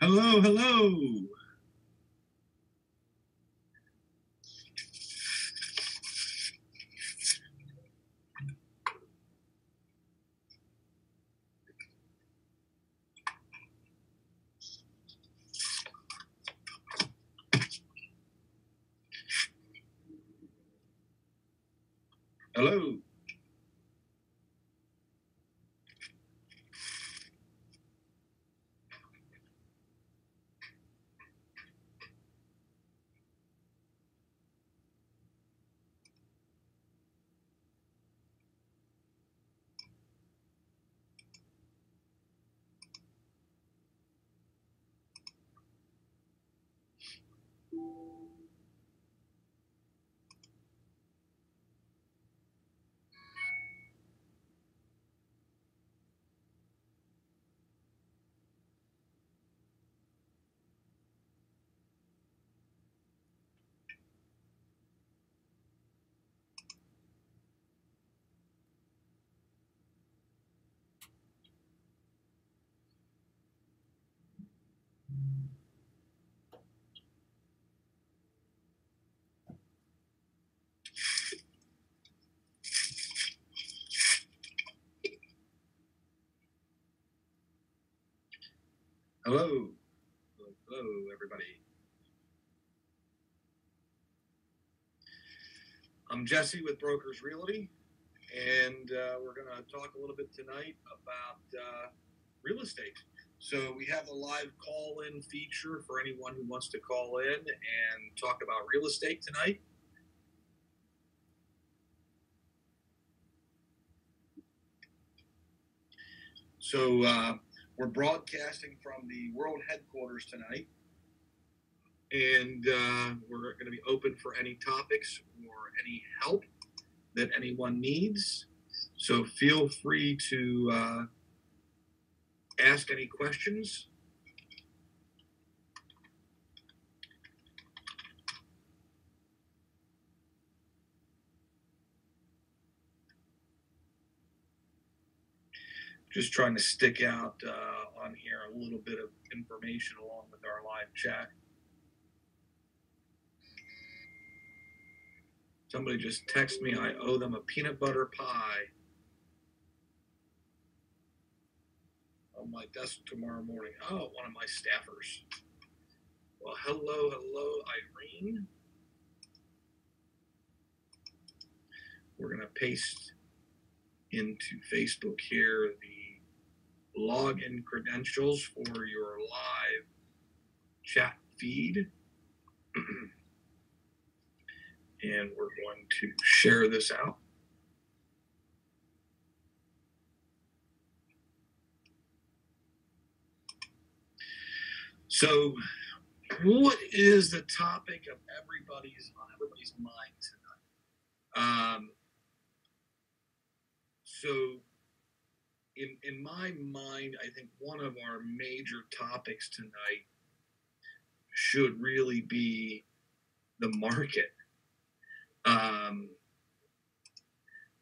Hello, hello. Hello. Hello. Hello, everybody. I'm Jesse with Brokers Realty, and we're going to talk a little bit tonight about real estate. So we have a live call-in feature for anyone who wants to call in and talk about real estate tonight. So we're broadcasting from the world headquarters tonight, and we're going to be open for any topics or any help that anyone needs. So feel free to ask any questions. Just trying to stick out on here a little bit of information along with our live chat. Somebody just texted me I owe them a peanut butter pie on my desk tomorrow morning. Oh, one of my staffers. Well, hello, Irene. We're going to paste into Facebook here the login credentials for your live chat feed. And we're going to share this out. So, what is the topic of everybody's mind tonight? So, in my mind, I think one of our major topics tonight should really be the market.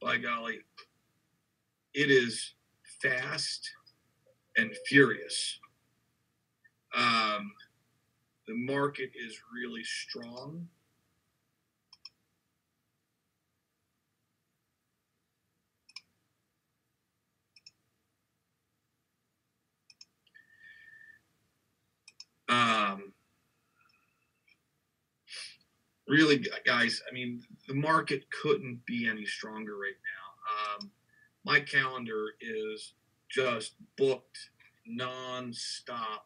By golly, it is fast and furious. The market is really strong. Really, guys, I mean, the market couldn't be any stronger right now. My calendar is just booked nonstop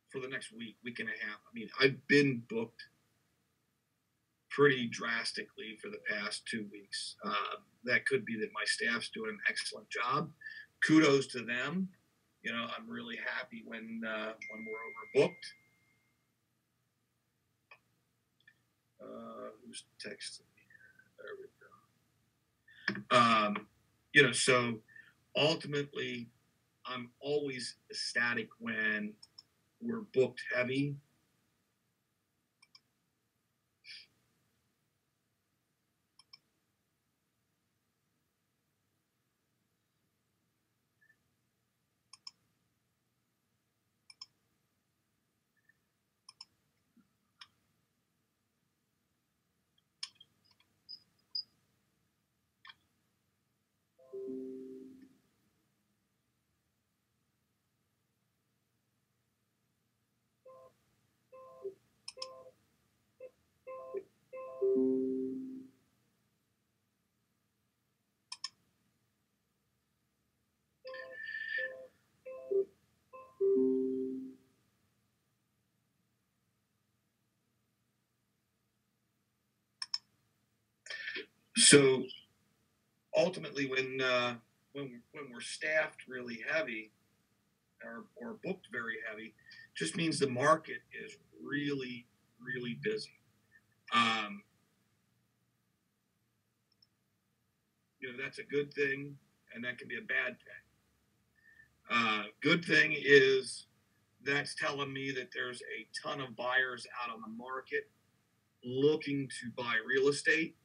for the next week and a half. I mean, I've been booked pretty drastically for the past 2 weeks. That could be that my staff's doing an excellent job. Kudos to them. You know, I'm really happy when we're overbooked. Who's texting me? There we go. You know, so ultimately, I'm always ecstatic when we're booked heavy. So ultimately, when we're staffed really heavy or booked very heavy, just means the market is really, really busy. That's a good thing, and that can be a bad thing. Good thing is that's telling me that there's a ton of buyers out on the market looking to buy real estate.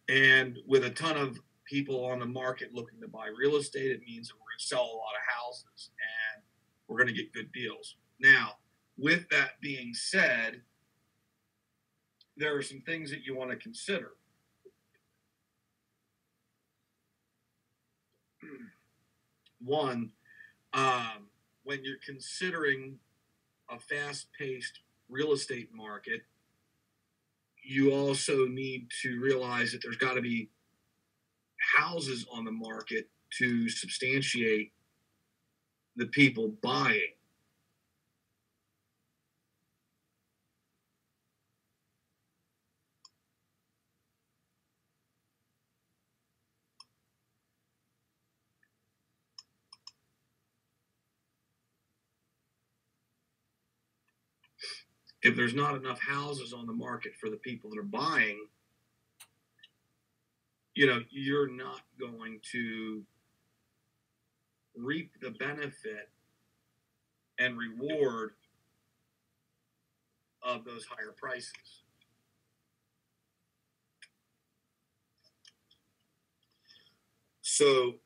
And with a ton of people on the market looking to buy real estate, it means that we're going to sell a lot of houses and we're going to get good deals. Now, with that being said, there are some things that you want to consider. One, when you're considering a fast-paced real estate market, you also need to realize that there's got to be houses on the market to substantiate the people buying. If there's not enough houses on the market for the people that are buying, you're not going to reap the benefit and reward of those higher prices. So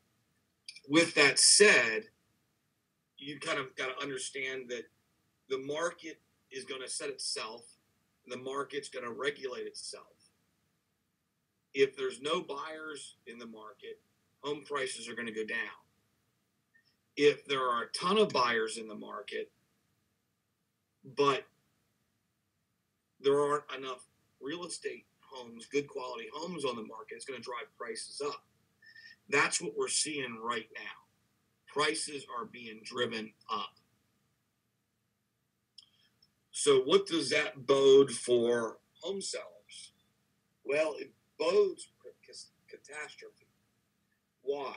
with that said, you kind of got to understand that the market is going to set itself. The market's going to regulate itself. If there's no buyers in the market, home prices are going to go down. If there are a ton of buyers in the market, but there aren't enough real estate homes, good quality homes on the market, it's going to drive prices up. That's what we're seeing right now. Prices are being driven up. So what does that bode for home sellers? Well, it bodes for catastrophe. Why?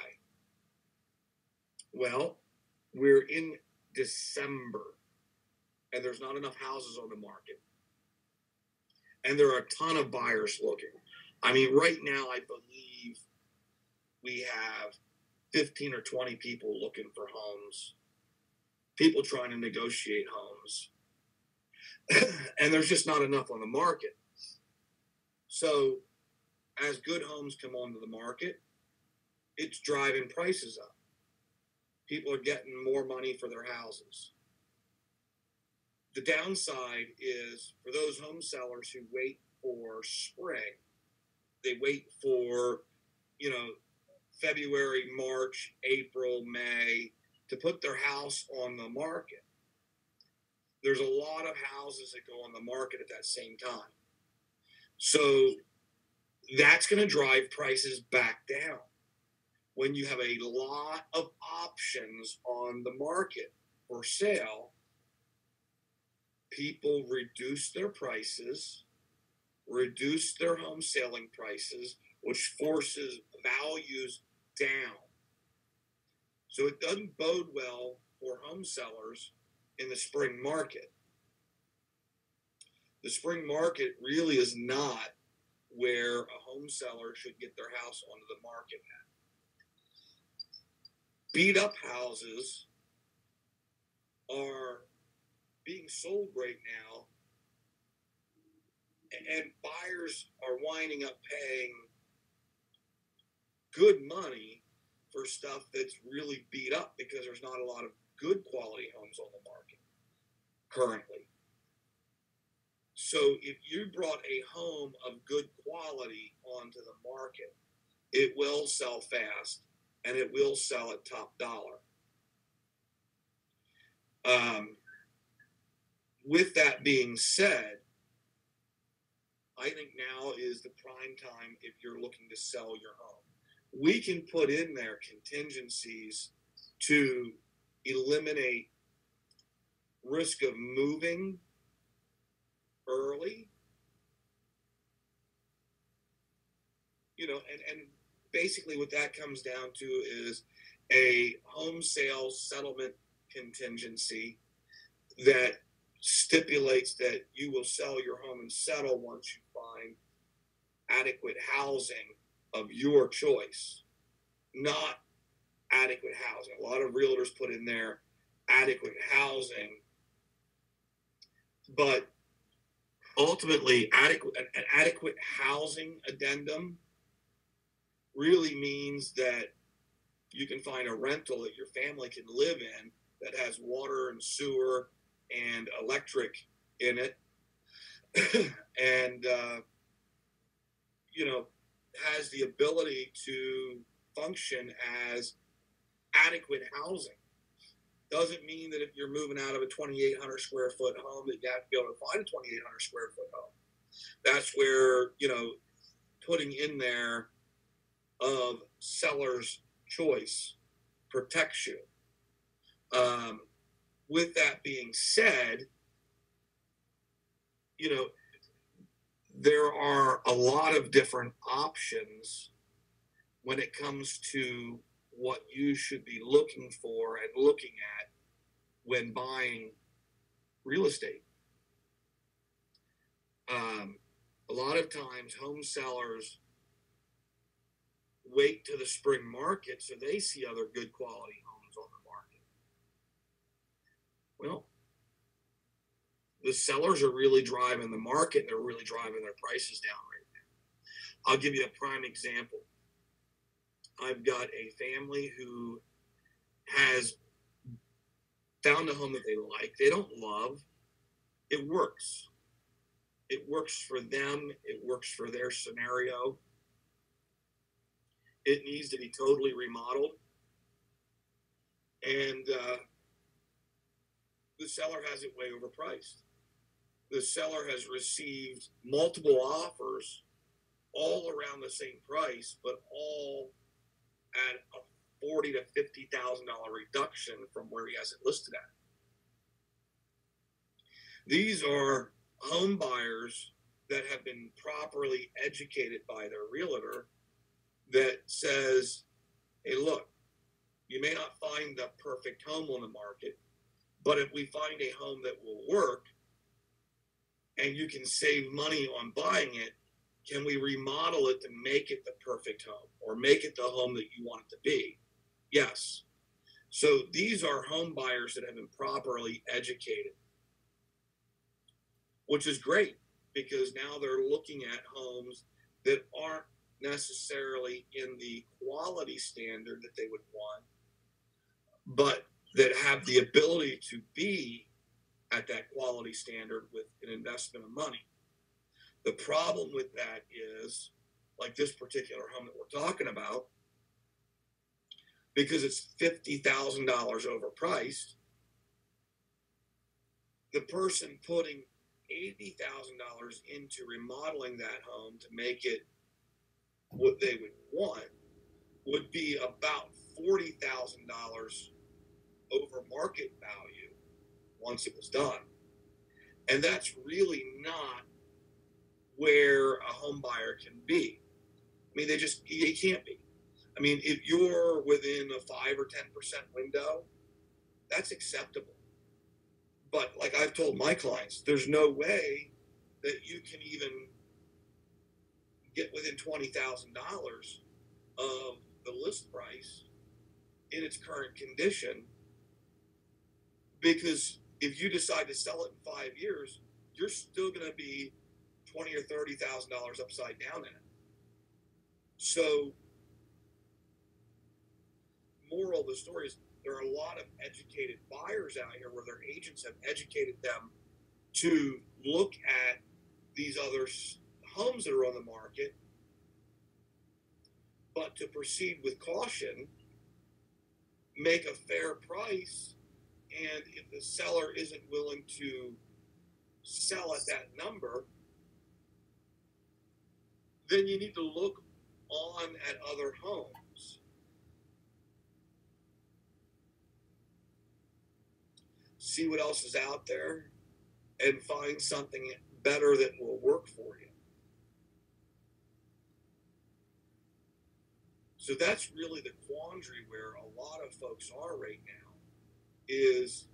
Well, we're in December, and there's not enough houses on the market. And there are a ton of buyers looking. I mean, right now, I believe we have 15 or 20 people looking for homes, people trying to negotiate homes. And there's just not enough on the market. So as good homes come onto the market, it's driving prices up. People are getting more money for their houses. The downside is for those home sellers who wait for spring, they wait for, February, March, April, May to put their house on the market. There's a lot of houses that go on the market at that same time. So that's going to drive prices back down. When you have a lot of options on the market for sale, people reduce their prices, reduce their home selling prices, which forces values down. So it doesn't bode well for home sellers in the spring market. The spring market really is not where a home seller should get their house onto the market at. Beat up houses are being sold right now, and buyers are winding up paying good money for stuff that's really beat up because there's not a lot of good quality homes on the market currently. So if you brought a home of good quality onto the market, it will sell fast and it will sell at top dollar. With that being said, I think now is the prime time if you're looking to sell your home. We can put in there contingencies to eliminate risk of moving early And basically what that comes down to is a home sales settlement contingency that stipulates that you will sell your home and settle once you find adequate housing of your choice, not adequate housing. A lot of realtors put in there adequate housing, but ultimately an adequate housing addendum really means that you can find a rental that your family can live in that has water and sewer and electric in it and has the ability to function as adequate housing. Doesn't mean that if you're moving out of a 2,800 square foot home that you have to be able to find a 2,800 square foot home. That's where, putting in there of seller's choice protects you. With that being said, there are a lot of different options when it comes to what you should be looking for and looking at when buying real estate. A lot of times home sellers wait to the spring market so they see other good quality homes on the market. Well, the sellers are really driving the market and they're really driving their prices down right now. I'll give you a prime example. I've got a family who has found a home that they like. They don't love. It works. It works for them. It works for their scenario. It needs to be totally remodeled. And the seller has it way overpriced. The seller has received multiple offers all around the same price, but all at a $40,000 to $50,000 reduction from where he has it listed at. These are home buyers that have been properly educated by their realtor that says, hey, look, you may not find the perfect home on the market, but if we find a home that will work and you can save money on buying it, can we remodel it to make it the perfect home or make it the home that you want it to be? Yes. So these are home buyers that have been properly educated, which is great because now they're looking at homes that aren't necessarily in the quality standard that they would want, but that have the ability to be at that quality standard with an investment of money. The problem with that is, like this particular home that we're talking about, because it's $50,000 overpriced, the person putting $80,000 into remodeling that home to make it what they would want would be about $40,000 over market value once it was done. And that's really not where a home buyer can be. I mean, they can't be. I mean, if you're within a 5 or 10% window, that's acceptable. But like I've told my clients, there's no way that you can even get within $20,000 of the list price in its current condition, because if you decide to sell it in 5 years, you're still going to be $20,000 or $30,000 upside down in it. So, moral of the story is there are a lot of educated buyers out here where their agents have educated them to look at these other homes that are on the market, but to proceed with caution, make a fair price, and if the seller isn't willing to sell at that number, then you need to look on at other homes. See what else is out there and find something better that will work for you. So that's really the quandary where a lot of folks are right now, is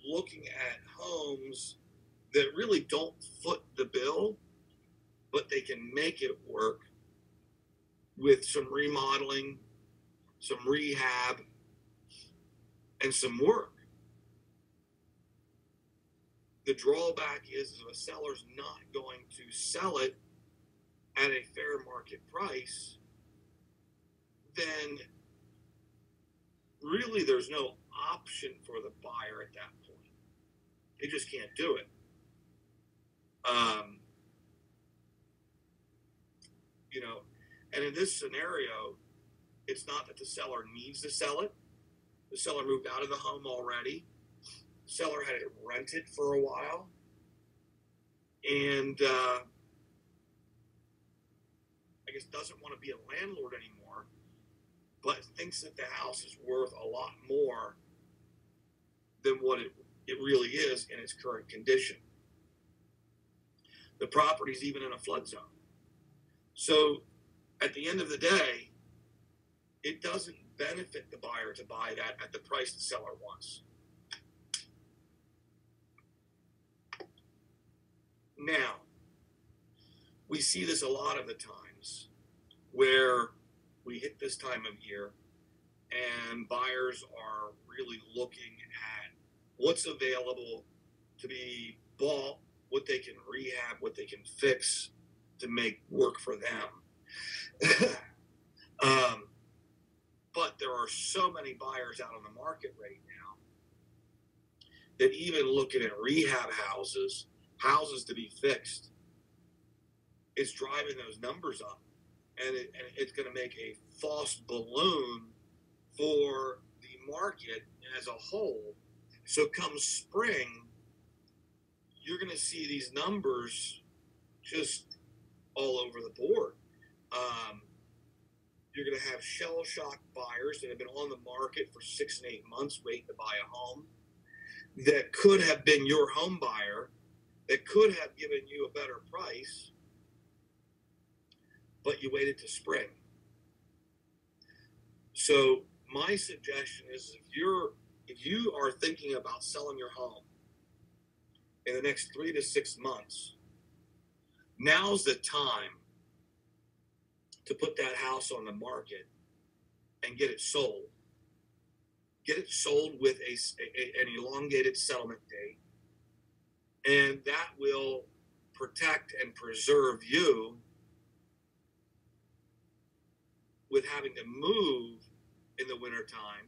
looking at homes that really don't foot the bill, but they can make it work with some remodeling, some rehab, and some work. The drawback is if a seller's not going to sell it at a fair market price, then really there's no option for the buyer at that point. They just can't do it. You know, and in this scenario, it's not that the seller needs to sell it. The seller moved out of the home already. The seller had it rented for a while. And I guess doesn't want to be a landlord anymore, but thinks that the house is worth a lot more than what it really is in its current condition. The property's even in a flood zone. So at the end of the day, it doesn't benefit the buyer to buy that at the price the seller wants. Now, we see this a lot of the times where we hit this time of year and buyers are really looking at what's available to be bought, what they can rehab, what they can fix to make work for them. But there are so many buyers out on the market right now that even looking at rehab houses to be fixed, it's driving those numbers up. And it's going to make a false balloon for the market as a whole. So come spring, you're going to see these numbers just all over the board. You're going to have shell-shocked buyers that have been on the market for 6 and 8 months waiting to buy a home, that could have been your home buyer, that could have given you a better price, but you waited to spring. So my suggestion is if you are thinking about selling your home in the next 3 to 6 months, now's the time to put that house on the market and get it sold. Get it sold with an elongated settlement date, and that will protect and preserve you with having to move in the wintertime,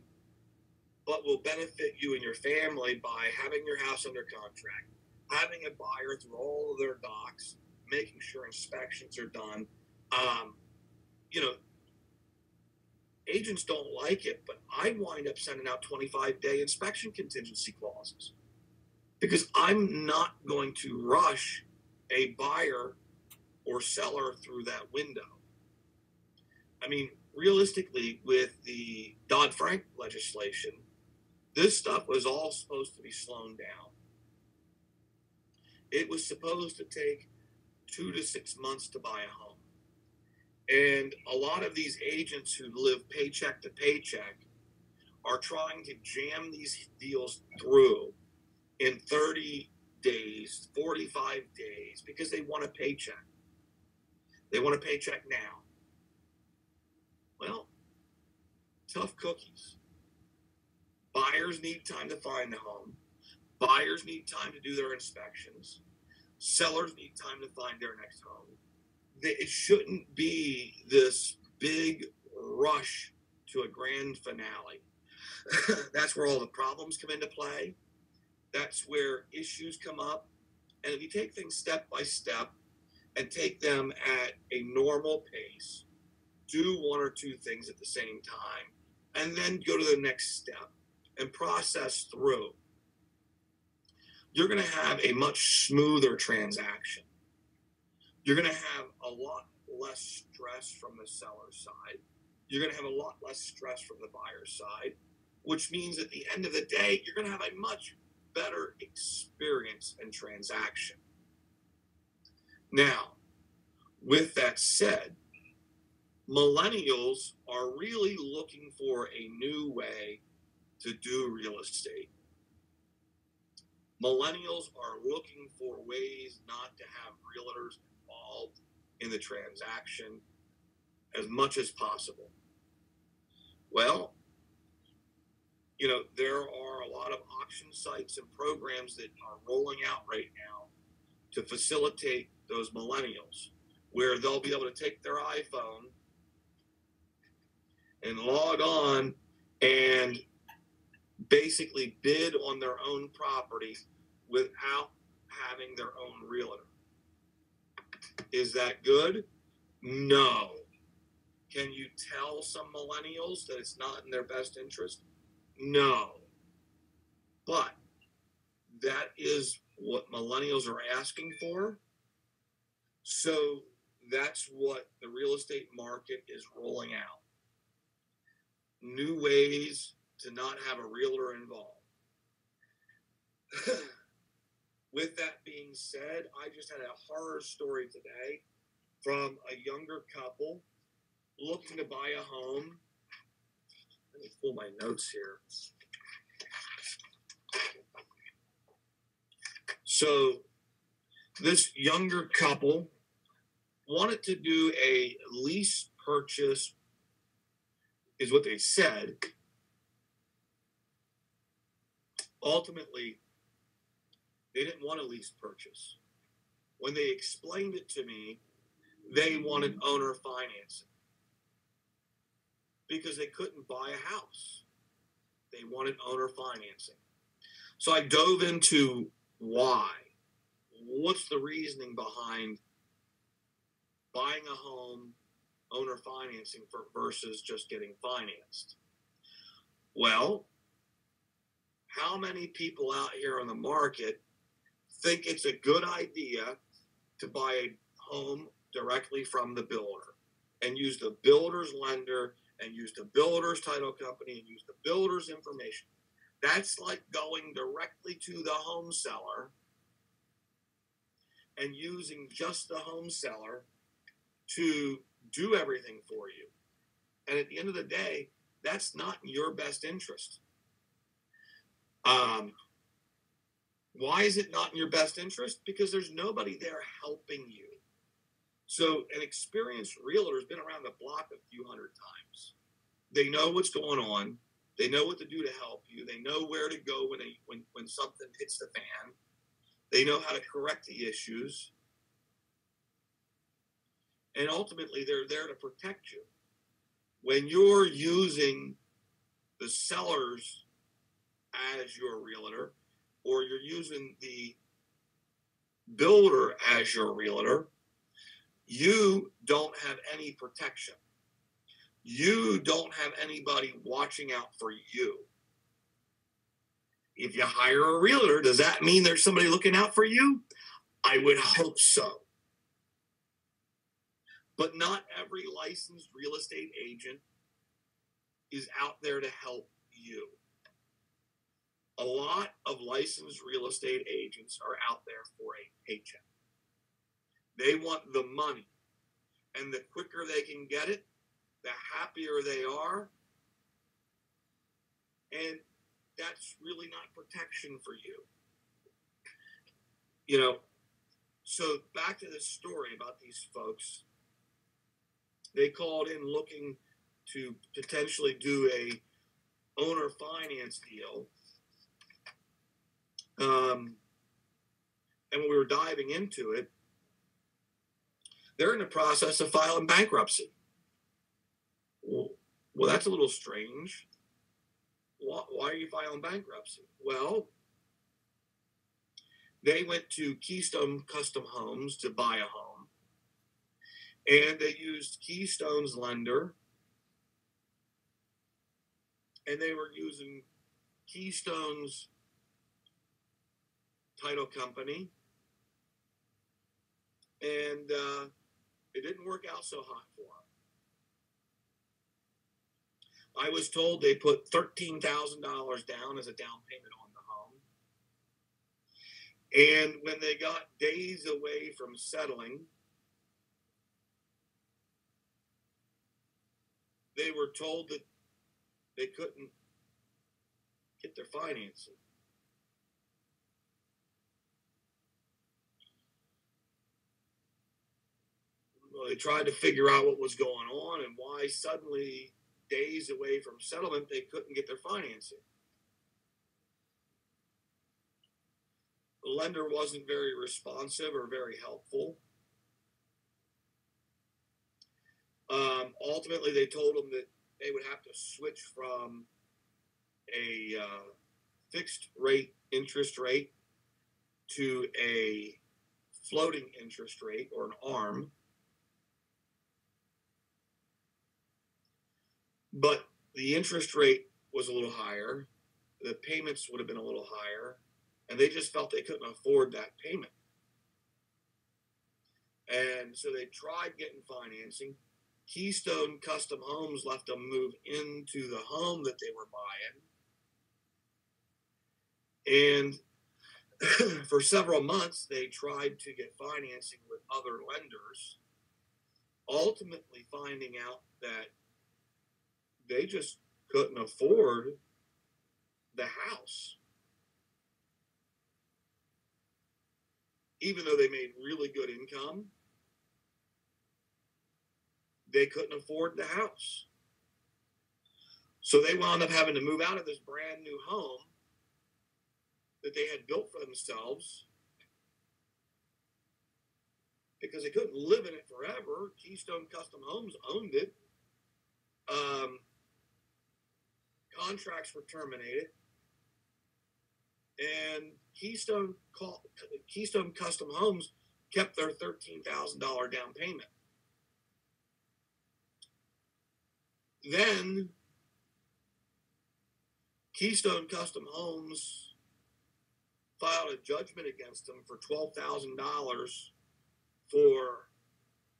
but will benefit you and your family by having your house under contract, having a buyer through all of their docs, making sure inspections are done. You know, agents don't like it, but I wind up sending out 25-day inspection contingency clauses because I'm not going to rush a buyer or seller through that window. I mean, realistically, with the Dodd-Frank legislation, this stuff was all supposed to be slowed down. It was supposed to take 2 to 6 months to buy a home. And a lot of these agents who live paycheck to paycheck are trying to jam these deals through in 30 days, 45 days, because they want a paycheck. They want a paycheck now. Well, tough cookies. Buyers need time to find a home. Buyers need time to do their inspections. Sellers need time to find their next home. It shouldn't be this big rush to a grand finale. That's where all the problems come into play. That's where issues come up. And if you take things step by step and take them at a normal pace, do 1 or 2 things at the same time, and then go to the next step and process through, you're going to have a much smoother transaction. You're going to have a lot less stress from the seller's side. You're going to have a lot less stress from the buyer's side, which means at the end of the day, you're going to have a much better experience and transaction. Now, with that said, millennials are really looking for a new way to do real estate. Millennials are looking for ways not to have realtors involved in the transaction as much as possible. Well, there are a lot of auction sites and programs that are rolling out right now to facilitate those millennials, where they'll be able to take their iPhone and log on and basically bid on their own property without having their own realtor. Is that good? No. Can you tell some millennials that it's not in their best interest? No. But that is what millennials are asking for. So that's what the real estate market is rolling out. New ways to not have a realtor involved. With that being said, I just had a horror story today from a younger couple looking to buy a home. Let me pull my notes here. So this younger couple wanted to do a lease purchase, is what they said. Ultimately, they didn't want a lease purchase. When they explained it to me, they wanted owner financing because they couldn't buy a house. They wanted owner financing. So I dove into why. What's the reasoning behind buying a home, owner financing versus just getting financed? Well, how many people out here on the market think it's a good idea to buy a home directly from the builder and use the builder's lender and use the builder's title company and use the builder's information? That's like going directly to the home seller and using just the home seller to do everything for you. And at the end of the day, that's not in your best interest. Why is it not in your best interest? Because there's nobody there helping you. So an experienced realtor has been around the block a few hundred times. They know what's going on. They know what to do to help you. They know where to go when something hits the fan. They know how to correct the issues. And ultimately, they're there to protect you. When you're using the sellers as your realtor, or you're using the builder as your realtor, you don't have any protection. You don't have anybody watching out for you. If you hire a realtor, does that mean there's somebody looking out for you? I would hope so. But not every licensed real estate agent is out there to help you. A lot of licensed real estate agents are out there for a paycheck. They want the money. And the quicker they can get it, the happier they are. And that's really not protection for you. So back to this story about these folks. They called in looking to potentially do a owner finance deal. And when we were diving into it, they're in the process of filing bankruptcy. Well, that's a little strange. Why are you filing bankruptcy? Well, they went to Keystone Custom Homes to buy a home, and they used Keystone's lender, and they were using Keystone's title company, and it didn't work out so hot for them. I was told they put $13,000 down as a down payment on the home. And when they got days away from settling, they were told that they couldn't get their financing. Well, they tried to figure out what was going on and why suddenly, days away from settlement, they couldn't get their financing. The lender wasn't very responsive or very helpful. Ultimately, they told them that they would have to switch from a fixed rate interest rate to a floating interest rate, or an ARM. But the interest rate was a little higher, the payments would have been a little higher, and they just felt they couldn't afford that payment. And so they tried getting financing. Keystone Custom Homes let them move into the home that they were buying. And for several months, they tried to get financing with other lenders, ultimately finding out that they just couldn't afford the house. Even though they made really good income, they couldn't afford the house. So they wound up having to move out of this brand new home that they had built for themselves because they couldn't live in it forever. Keystone Custom Homes owned it. Contracts were terminated, and Keystone Custom Homes kept their $13,000 down payment. Then Keystone Custom Homes filed a judgment against them for $12,000 for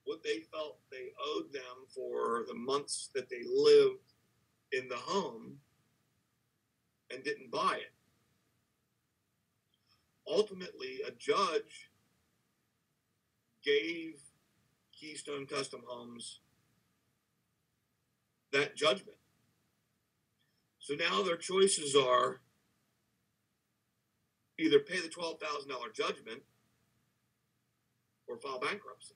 what they felt they owed them for the months that they lived in the home and didn't buy it. Ultimately, a judge gave Keystone Custom Homes that judgment. So now their choices are either pay the $12,000 judgment or file bankruptcy.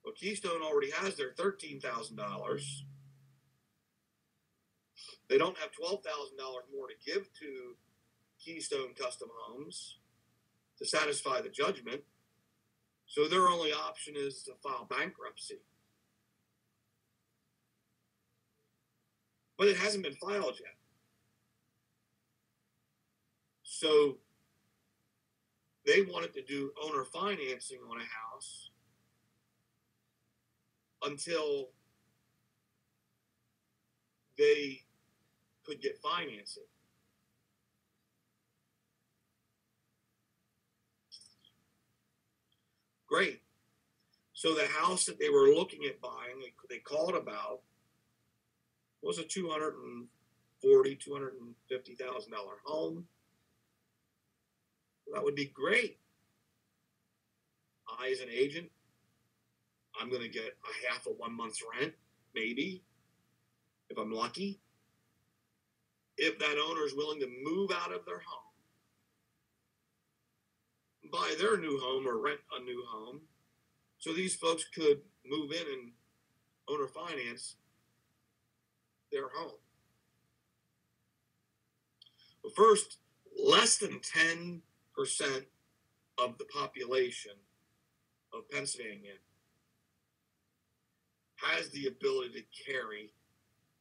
Well, Keystone already has their $13,000. They don't have $12,000 more to give to Keystone Custom Homes to satisfy the judgment. So their only option is to file bankruptcy. But it hasn't been filed yet. So they wanted to do owner financing on a house until they could get financing. Great. So the house that they were looking at buying, they called about, was a $240,000, $250,000 home. That would be great. I, as an agent, I'm going to get a half of 1 month's rent, maybe, if I'm lucky. If that owner is willing to move out of their home, buy their new home or rent a new home, so these folks could move in and owner finance their home. But first, less than 10% of the population of Pennsylvania has the ability to carry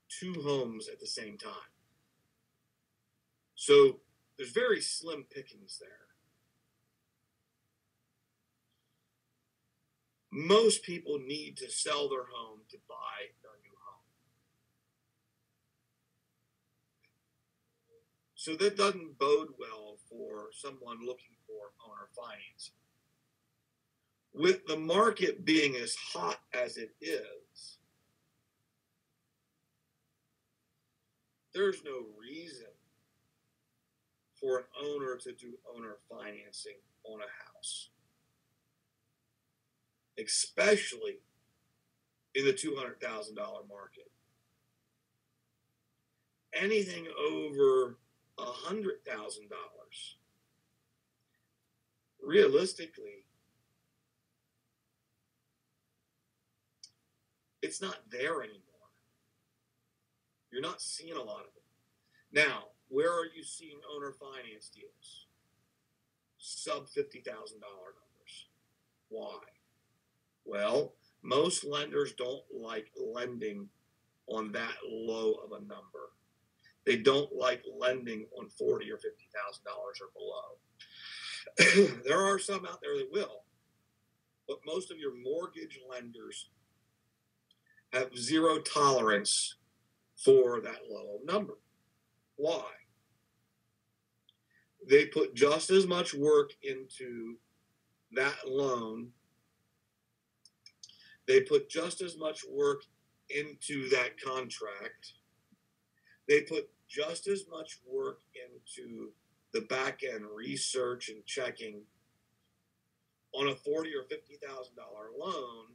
two homes at the same time. So there's very slim pickings there. Most people need to sell their home to buy their new home. So that doesn't bode well for someone looking for owner financing. With the market being as hot as it is, there's no reason for an owner to do owner financing on a house, especially in the $200,000 market. Anything over $100,000, realistically, it's not there anymore. You're not seeing a lot of it. Now, where are you seeing owner finance deals? Sub $50,000 numbers. Why? Well, most lenders don't like lending on that low of a number. They don't like lending on $40,000 or $50,000 or below. There are some out there that will, but most of your mortgage lenders have zero tolerance for that low number. Why? They put just as much work into that loan. They put just as much work into that contract. They put just as much work into the back end research and checking on a $40,000 or $50,000 loan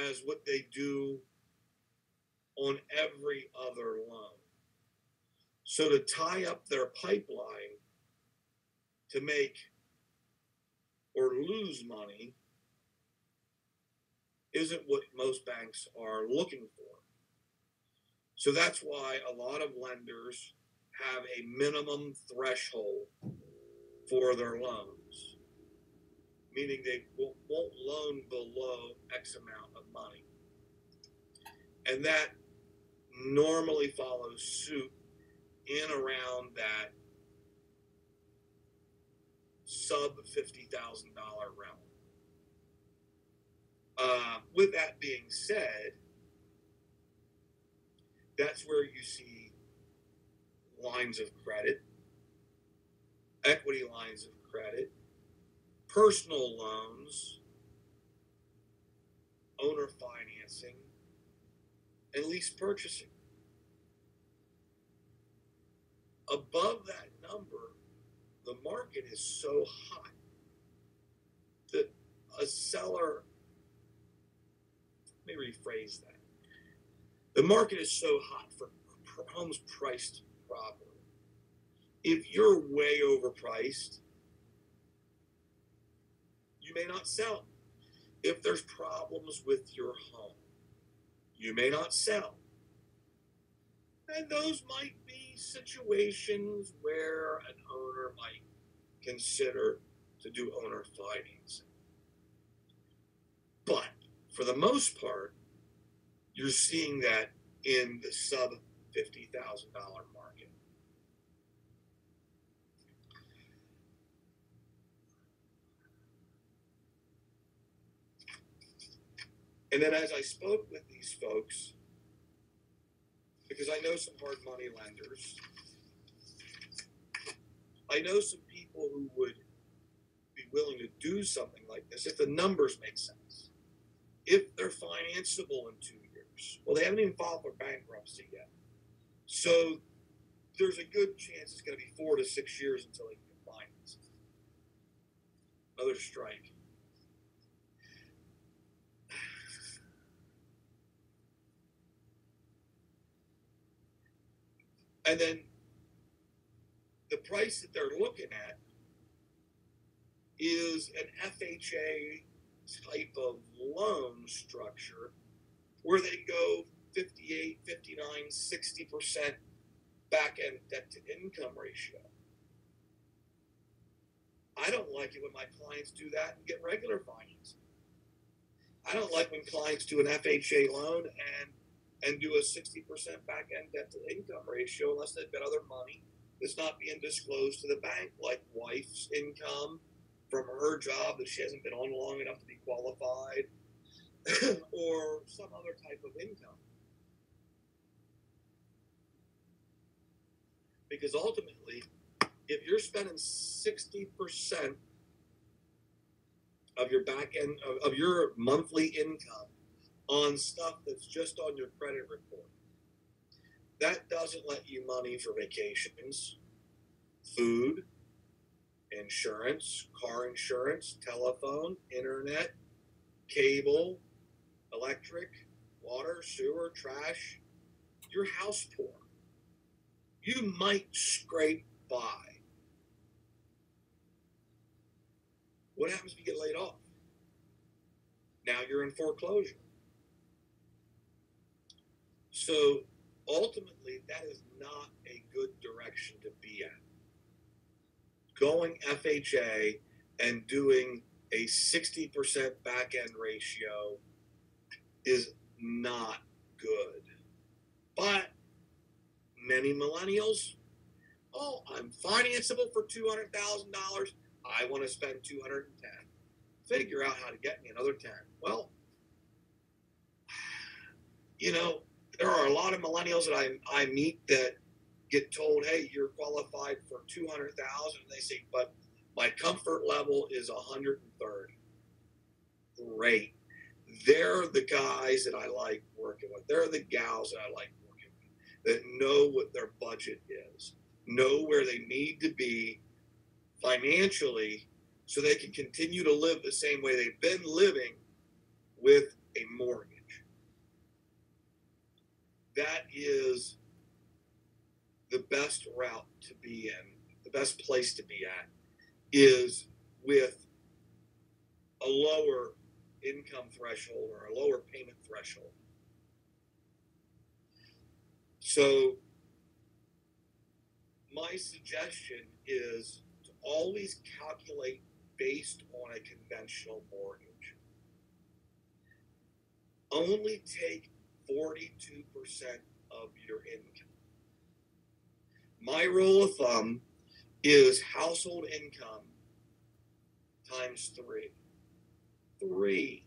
as what they do on every other loan. So to tie up their pipeline to make or lose money isn't what most banks are looking for. So that's why a lot of lenders have a minimum threshold for their loans, meaning they won't loan below X amount of money. And that normally follows suit in around that sub $50,000 realm. With that being said, that's where you see lines of credit, equity lines of credit, personal loans, owner financing, and lease purchasing. Above that number, the market is so hot that a seller, let me rephrase that. The market is so hot for homes priced properly. If you're way overpriced, you may not sell. If there's problems with your home, you may not sell. And those might be situations where an owner might consider to do owner financing. But for the most part, you're seeing that in the sub $50,000 market. And then as I spoke with these folks, because I know some hard money lenders, I know some people who would be willing to do something like this if the numbers make sense, if they're financeable in 2 years. Well, they haven't even filed for bankruptcy yet. So there's a good chance it's going to be 4 to 6 years until they can finance it. Another strike. And then the price that they're looking at is an FHA type of loan structure where they go 58, 59, 60% back-end debt-to-income ratio. I don't like it when my clients do that and get regular financing. I don't like when clients do an FHA loan and do a 60% back-end debt-to-income ratio unless they've got other money that's not being disclosed to the bank, like wife's income from her job that she hasn't been on long enough to be qualified, or some other type of income. Because ultimately, if you're spending 60% of your back end of your monthly income on stuff that's just on your credit report, that doesn't let you money for vacations, food, insurance, car insurance, telephone, internet, cable, electric, water, sewer, trash, you're house poor. You might scrape by. What happens if you get laid off? Now you're in foreclosure. So ultimately, that is not a good direction to be at. Going FHA and doing a 60% back end ratio is not good. But many millennials, oh, I'm financeable for $200,000. I want to spend $210,000. Figure out how to get me another 10. Well, you know, there are a lot of millennials that I meet that get told, hey, you're qualified for $200,000. They say, but my comfort level is 130. Great. They're the guys that I like working with. They're the gals that I like working with, that know what their budget is, know where they need to be financially so they can continue to live the same way they've been living with a mortgage. That is the best route to be in, the best place to be at, is with a lower income threshold or a lower payment threshold. So my suggestion is to always calculate based on a conventional mortgage. Only take 42% of your income. My rule of thumb is household income times 3. 3.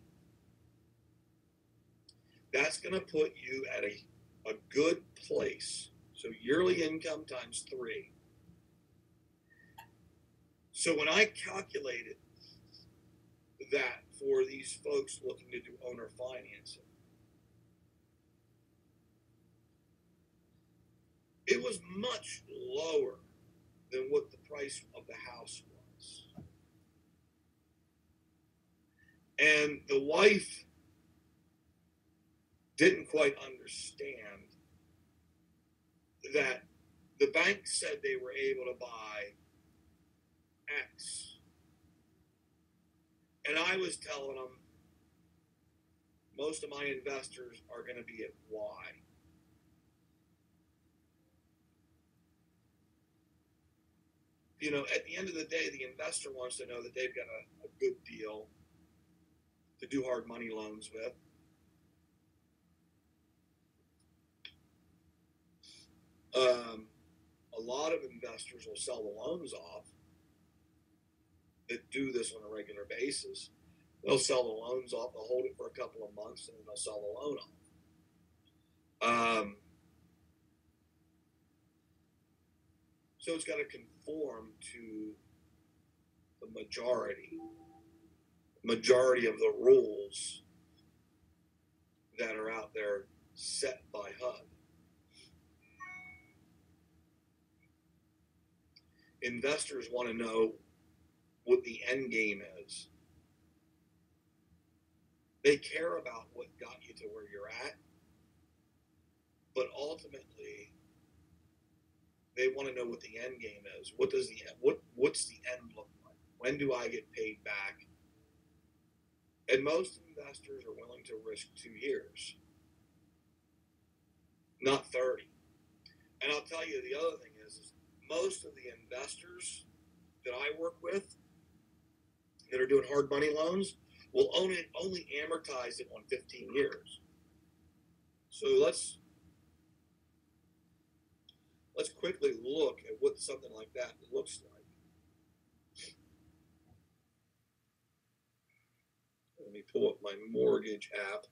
That's going to put you at a good place. So yearly income times 3. So when I calculated that for these folks looking to do owner financing, it was much lower than what the price of the house was. And the wife didn't quite understand that the bank said they were able to buy X. And I was telling them most of my investors are going to be at Y. You know, at the end of the day, the investor wants to know that they've got a good deal to do hard money loans with. A lot of investors will sell the loans off that do this on a regular basis. They'll sell the loans off, they'll hold it for a couple of months, and then they'll sell the loan off. So it's got to conform to the majority of the rules that are out there set by HUD. Investors want to know what the end game is. They care about what got you to where you're at, but ultimately they want to know what the end game is. What's the end look like? When do I get paid back? And most investors are willing to risk 2 years, not 30. And I'll tell you the other thing is most of the investors that I work with that are doing hard money loans will only amortize it on 15 years. So let's quickly look at what something like that looks like. Let me pull up my mortgage app.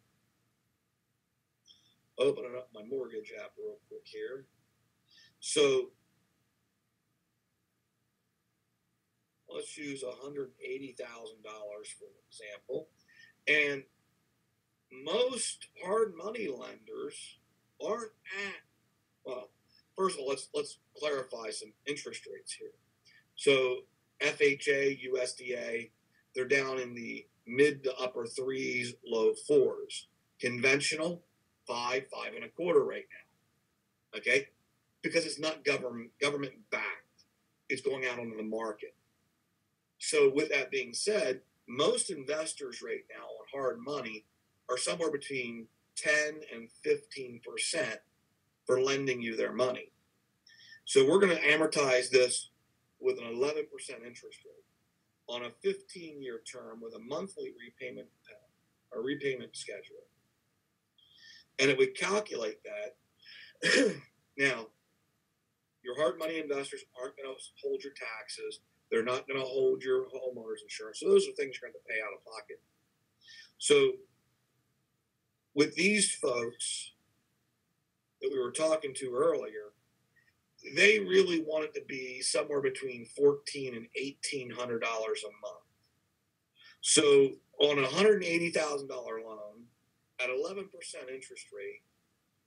Opening up my mortgage app real quick here. So let's use $180,000 for an example. And most hard money lenders aren't at, well, first of all, let's clarify some interest rates here. So FHA, USDA, they're down in the mid to upper 3s, low 4s. Conventional, 5.25 right now. Okay, because it's not government backed. It's going out onto the market. So with that being said, most investors right now on hard money are somewhere between 10 and 15% for lending you their money. So we're going to amortize this with an 11% interest rate on a 15-year term with a monthly repayment schedule. And it would calculate that. Now, your hard money investors aren't going to hold your taxes. They're not going to hold your homeowner's insurance. So those are things you're going to pay out of pocket. So with these folks that we were talking to earlier, they really want it to be somewhere between $1,400 and $1,800 a month. So on a $180,000 loan at 11% interest rate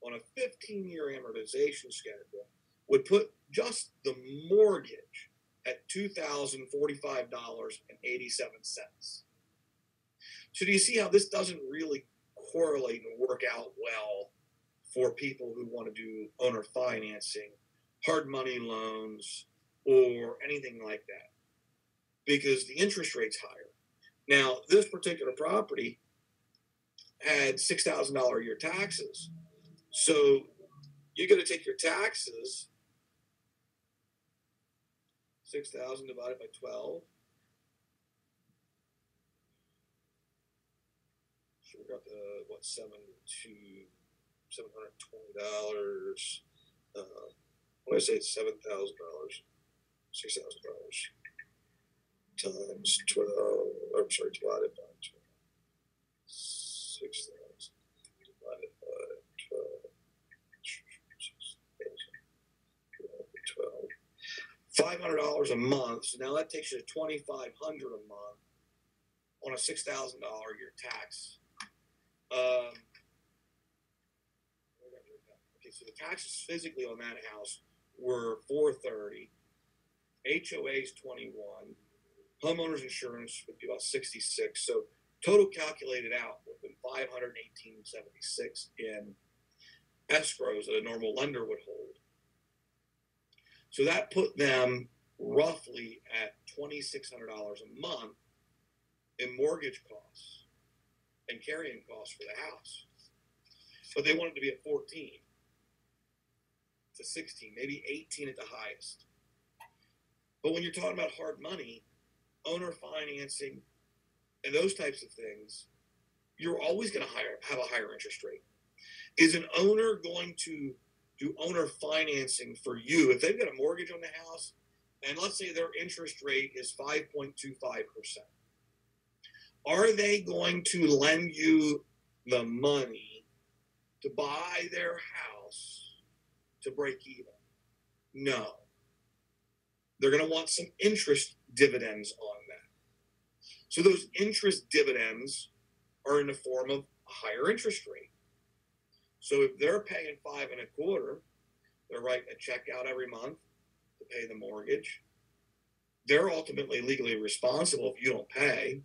on a 15-year amortization schedule would put just the mortgage at $2,045.87. So do you see how this doesn't really correlate and work out well for people who want to do owner financing, hard money loans, or anything like that? Because the interest rate's higher. Now, this particular property had $6,000 a year taxes. So you're going to take your taxes, 6,000 divided by 12. So we got the, what, $720. What did I say? $7,000, $6,000 times 12. I'm sorry, divided by 12. 6,000 divided by 12. $500 a month. So now that takes you to $2,500 a month on a $6,000 a year tax. Okay, so the taxes physically on that house were $430. HOA is $21. Homeowners insurance would be about $66. So total calculated out would have been $518.76 in escrows that a normal lender would hold. So that put them roughly at $2,600 a month in mortgage costs and carrying costs for the house. But they wanted to be at 14 to 16, maybe 18 at the highest. But when you're talking about hard money, owner financing, and those types of things, you're always going to have a higher interest rate. Is an owner going to do owner financing for you if they've got a mortgage on the house, and let's say their interest rate is 5.25%? Are they going to lend you the money to buy their house to break even? No. They're going to want some interest dividends on that. So those interest dividends are in the form of a higher interest rate. So if they're paying 5.25%, they're writing a check out every month to pay the mortgage. They're ultimately legally responsible if you don't pay.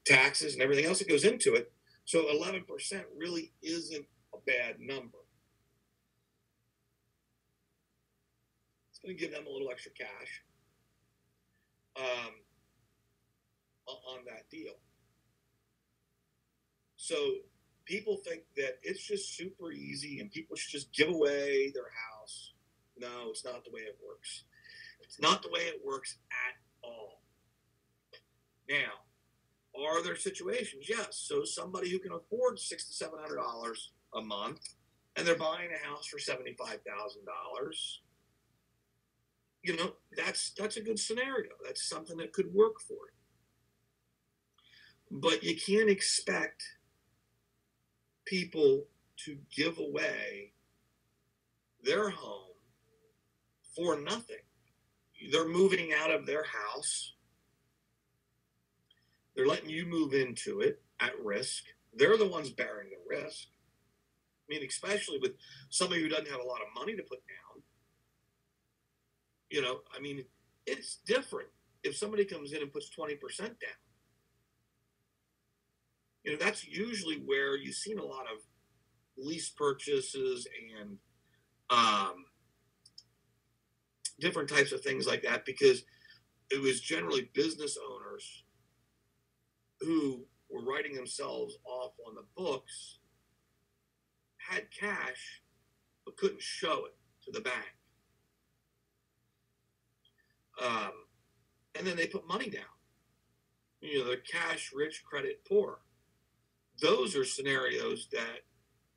Taxes and everything else that goes into it. So 11% really isn't a bad number. It's going to give them a little extra cash on that deal. So people think that it's just super easy and people should just give away their house. No, it's not the way it works. It's not the way it works at all. Now, are there situations? Yes. So somebody who can afford $600 to $700 a month and they're buying a house for $75,000, you know, that's a good scenario. That's something that could work for it. But you can't expect people to give away their home for nothing. They're moving out of their house. They're letting you move into it at risk. They're the ones bearing the risk. I mean, especially with somebody who doesn't have a lot of money to put down. You know, I mean, it's different if somebody comes in and puts 20% down. That's usually where you've seen a lot of lease purchases and different types of things like that, because it was generally business owners who were writing themselves off on the books, had cash, but couldn't show it to the bank. And then they put money down. They're cash rich, credit poor. Those are scenarios that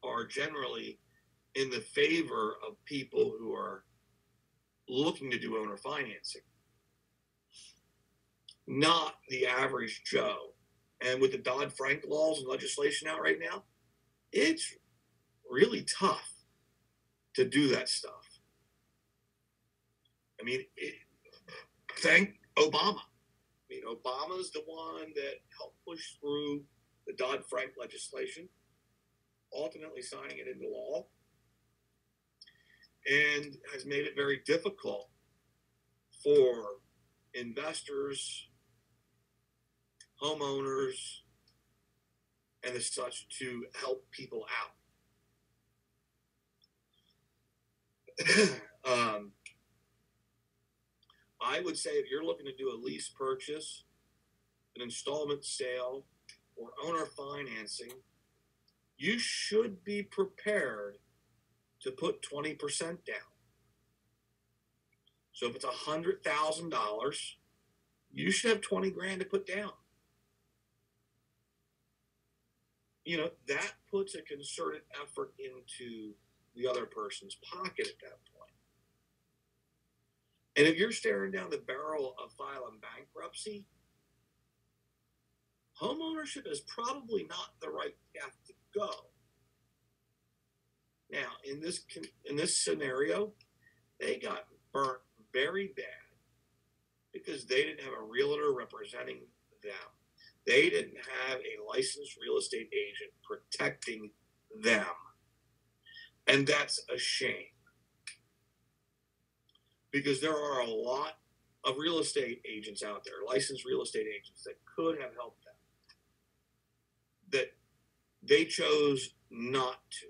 are generally in the favor of people who are looking to do owner financing, not the average Joe. And with the Dodd-Frank laws and legislation out right now, it's really tough to do that stuff. Thank Obama. Obama's the one that helped push through the Dodd-Frank legislation, ultimately signing it into law, and has made it very difficult for investors, homeowners, and as such to help people out. I would say if you're looking to do a lease purchase, an installment sale, or owner financing, you should be prepared to put 20% down. So if it's $100,000, you should have 20 grand to put down. That puts a concerted effort into the other person's pocket at that point. And if you're staring down the barrel of filing bankruptcy, homeownership is probably not the right path to go. Now, in this scenario, they got burnt very bad because they didn't have a realtor representing them. They didn't have a licensed real estate agent protecting them. And that's a shame, because there are a lot of real estate agents out there, licensed real estate agents, that could have helped them, that they chose not to.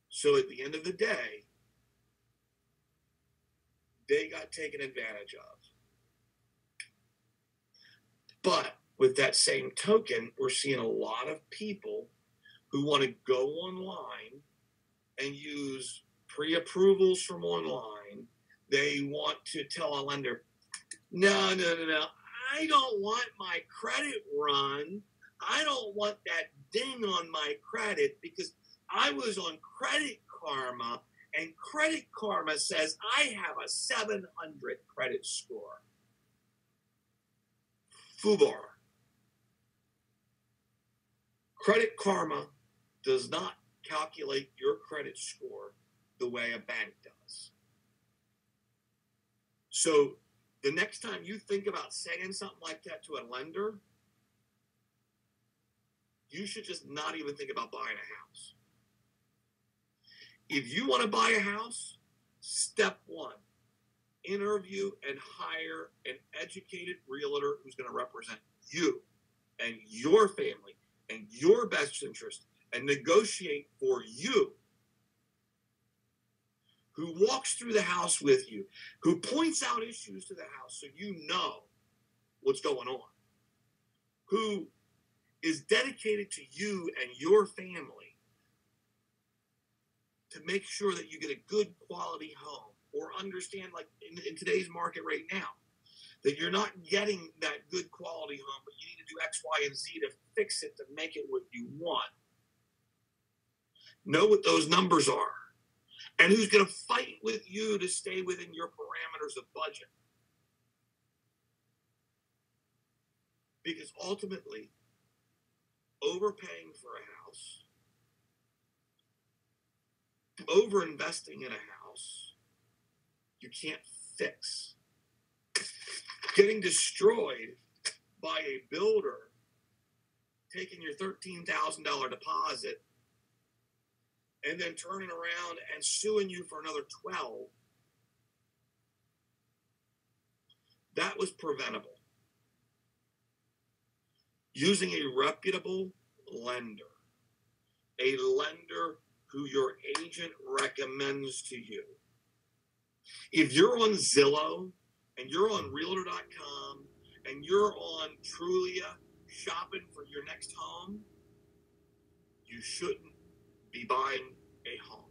So at the end of the day, they got taken advantage of. But with that same token, we're seeing a lot of people who want to go online and use pre-approvals from online. They want to tell a lender, no, I don't want my credit run. I don't want that ding on my credit because I was on Credit Karma, and Credit Karma says I have a 700 credit score. FUBAR. Credit Karma does not calculate your credit score the way a bank does. So the next time you think about saying something like that to a lender, you should just not even think about buying a house. If you want to buy a house, step one, interview and hire an educated realtor who's going to represent you and your family and your best interest and negotiate for you, who walks through the house with you, who points out issues to the house so you know what's going on, who is dedicated to you and your family to make sure that you get a good quality home, or understand, like in today's market right now, that you're not getting that good quality home, but you need to do X, Y, and Z to fix it to make it what you want. Know what those numbers are, and who's going to fight with you to stay within your parameters of budget. Because ultimately, overpaying for a house, over-investing in a house, you can't fix. Getting destroyed by a builder taking your $13,000 deposit and then turning around and suing you for another $12,000, that was preventable. using a reputable lender, a lender who your agent recommends to you. If you're on Zillow and you're on Realtor.com and you're on Trulia shopping for your next home, you shouldn't be buying a home.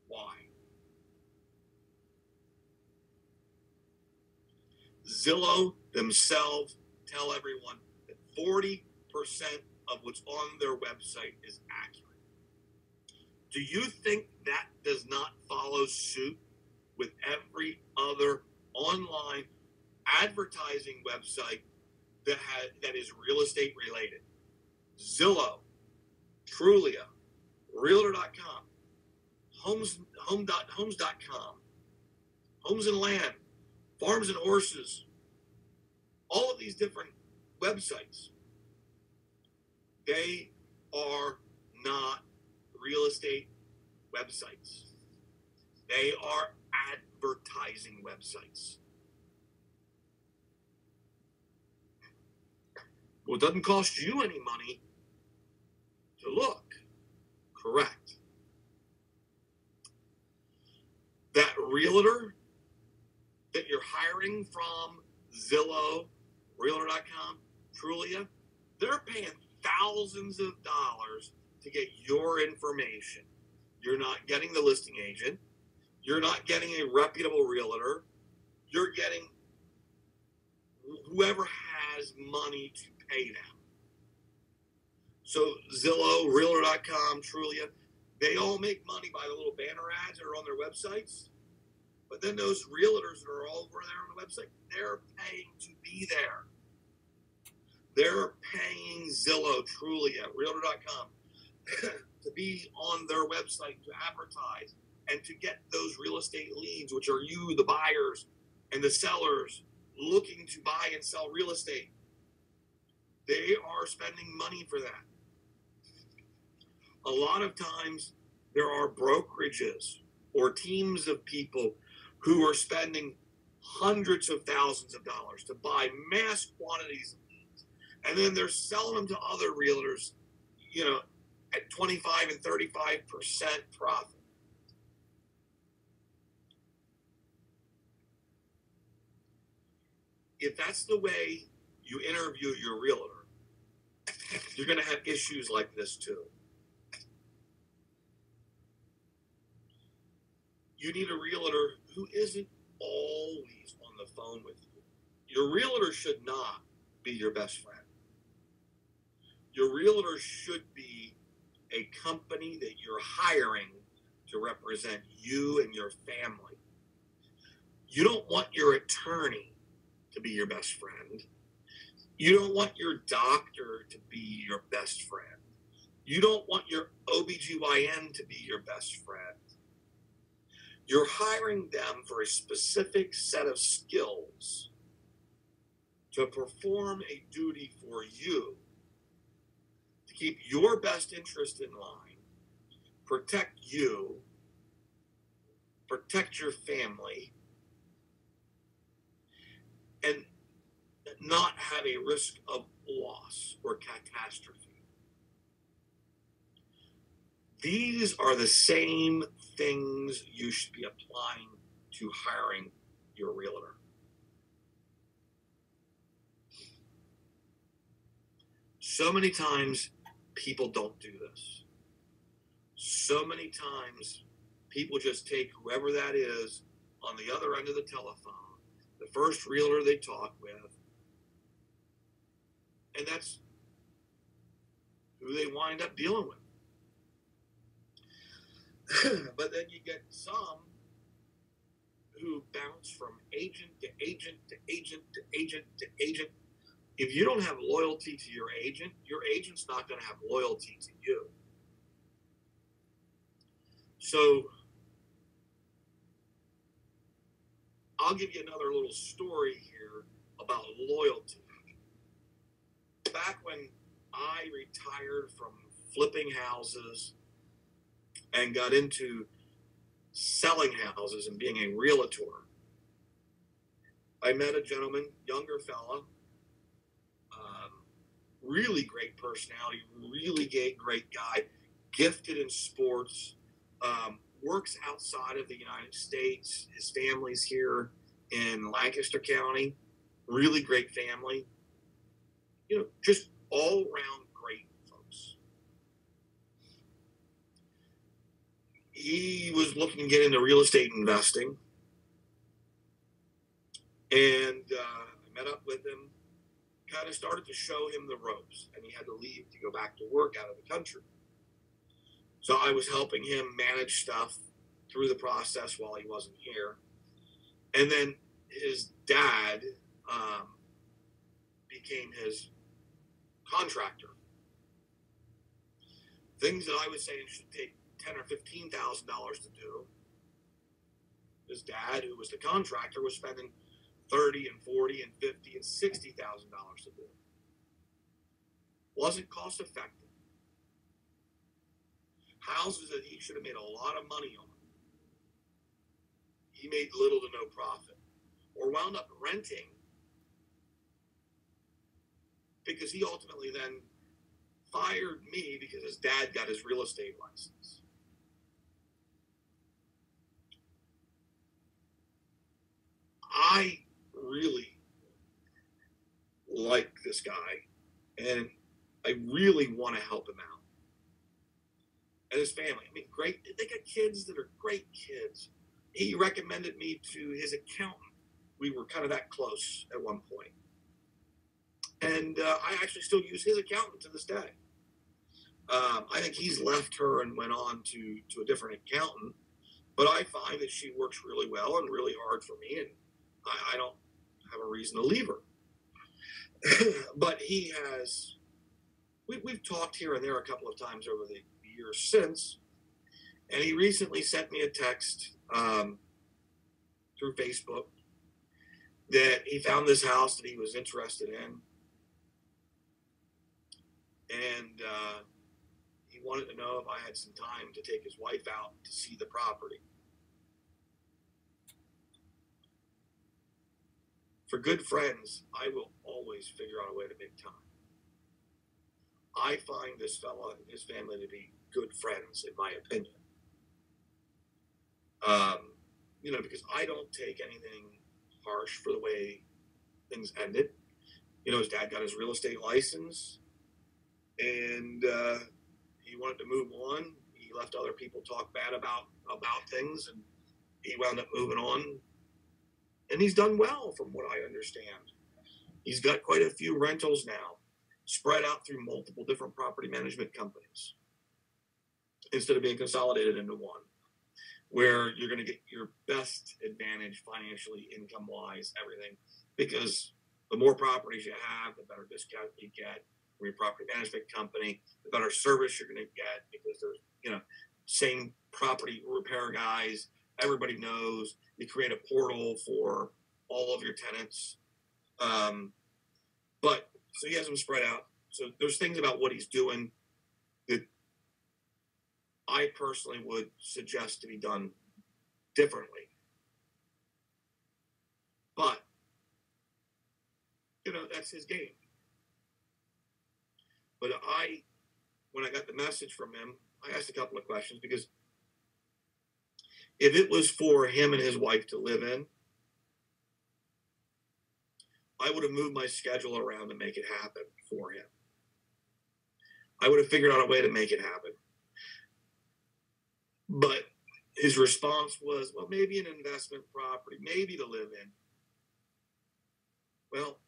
Why? Zillow themselves tell everyone that 40% of what's on their website is accurate. Do you think that does not follow suit with every other online advertising website that is real estate related? Zillow, Trulia, Realtor.com, Homes.com, Homes and Land, Farms and Horses, all of these different websites, they are not real estate websites. They are advertising websites. Well, it doesn't cost you any money to look. Correct. That realtor that you're hiring from Zillow, Realtor.com, Trulia, they're paying thousands of dollars to get your information. You're not getting the listing agent. You're not getting a reputable realtor. You're getting whoever has money to pay them. So Zillow, Realtor.com, Trulia, they all make money by the little banner ads that are on their websites. But then those realtors that are all over there on the website, they're paying to be there. They're paying Zillow, Trulia, Realtor.com to be on their website to advertise and to get those real estate leads, which are you, the buyers and the sellers looking to buy and sell real estate. They are spending money for that. A lot of times there are brokerages or teams of people who are spending hundreds of thousands of dollars to buy mass quantities of leads, and then they're selling them to other realtors, at 25 and 35% profit. If that's the way you interview your realtor, you're going to have issues like this too. You need a realtor who isn't always on the phone with you. Your realtor should not be your best friend. Your realtor should be a company that you're hiring to represent you and your family. You don't want your attorney to be your best friend. You don't want your doctor to be your best friend. You don't want your OBGYN to be your best friend. You're hiring them for a specific set of skills to perform a duty for you, to keep your best interest in line, protect you, protect your family, and not have a risk of loss or catastrophe. These are the same things you should be applying to hiring your realtor. So many times people don't do this. So many times people just take whoever that is on the other end of the telephone, the first realtor they talk with, and that's who they wind up dealing with. But then you get some who bounce from agent to agent to agent to agent to agent. If you don't have loyalty to your agent's not going to have loyalty to you. So I'll give you another little story here about loyalty. Back when I retired from flipping houses and got into selling houses and being a realtor, I met a gentleman, younger fella, really great personality, really great guy, gifted in sports, works outside of the United States. His family's here in Lancaster County, really great family. Just all around great folks. He was looking to get into real estate investing, and I met up with him, kind of started to show him the ropes, and he had to leave to go back to work out of the country. So I was helping him manage stuff through the process while he wasn't here. And then his dad became his contractor. Things that I was saying should take $10,000 or $15,000 to do. His dad, who was the contractor, was spending $30,000 and $40,000 and $50,000 and $60,000 to do. Wasn't cost effective. Houses that he should have made a lot of money on, he made little to no profit, or wound up renting, because he ultimately then fired me because his dad got his real estate license. I really like this guy, and I really want to help him out. And his family, I mean, great. They got kids that are great kids. He recommended me to his accountant. We were kind of that close at one point. And I actually still use his accountant to this day. I think he's left her and went on to a different accountant. But I find that she works really well and really hard for me, and I don't have a reason to leave her. But he has, we've talked here and there a couple of times over the years since, and he recently sent me a text through Facebook that he found this house that he was interested in, and he wanted to know if I had some time to take his wife out to see the property. For good friends, I will always figure out a way to make time. I find this fella and his family to be good friends, in my opinion. Because I don't take anything harsh for the way things ended. His dad got his real estate license, and he wanted to move on. He left other people talk bad about things, and he wound up moving on. And he's done well, from what I understand. He's got quite a few rentals now, spread out through multiple different property management companies, instead of being consolidated into one, where you're going to get your best advantage financially, income-wise, everything. Because the more properties you have, the better discount you get from your property management company, the better service you're going to get, because there's, same property repair guys. Everybody knows. You create a portal for all of your tenants. But so he has them spread out. So there's things about what he's doing that I personally would suggest to be done differently. But, that's his game. But when I got the message from him, I asked a couple of questions, because if it was for him and his wife to live in, I would have moved my schedule around to make it happen for him. I would have figured out a way to make it happen. But his response was, well, maybe an investment property, maybe to live in. Well,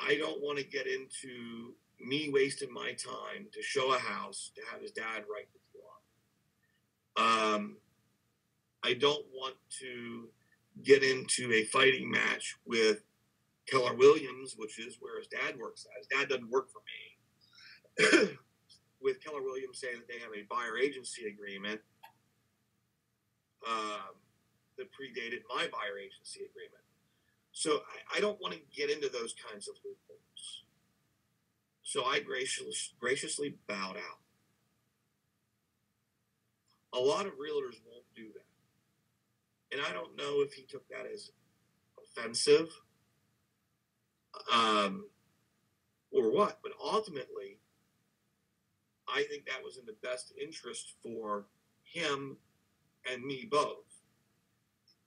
I don't want to get into me wasting my time to show a house to have his dad write the deal up. I don't want to get into a fighting match with Keller Williams, which is where his dad works at. His dad doesn't work for me. With Keller Williams saying that they have a buyer agency agreement that predated my buyer agency agreement. So I don't want to get into those kinds of loopholes. So I graciously bowed out. A lot of realtors won't do that. And I don't know if he took that as offensive. or what. But ultimately, I think that was in the best interest for him and me both.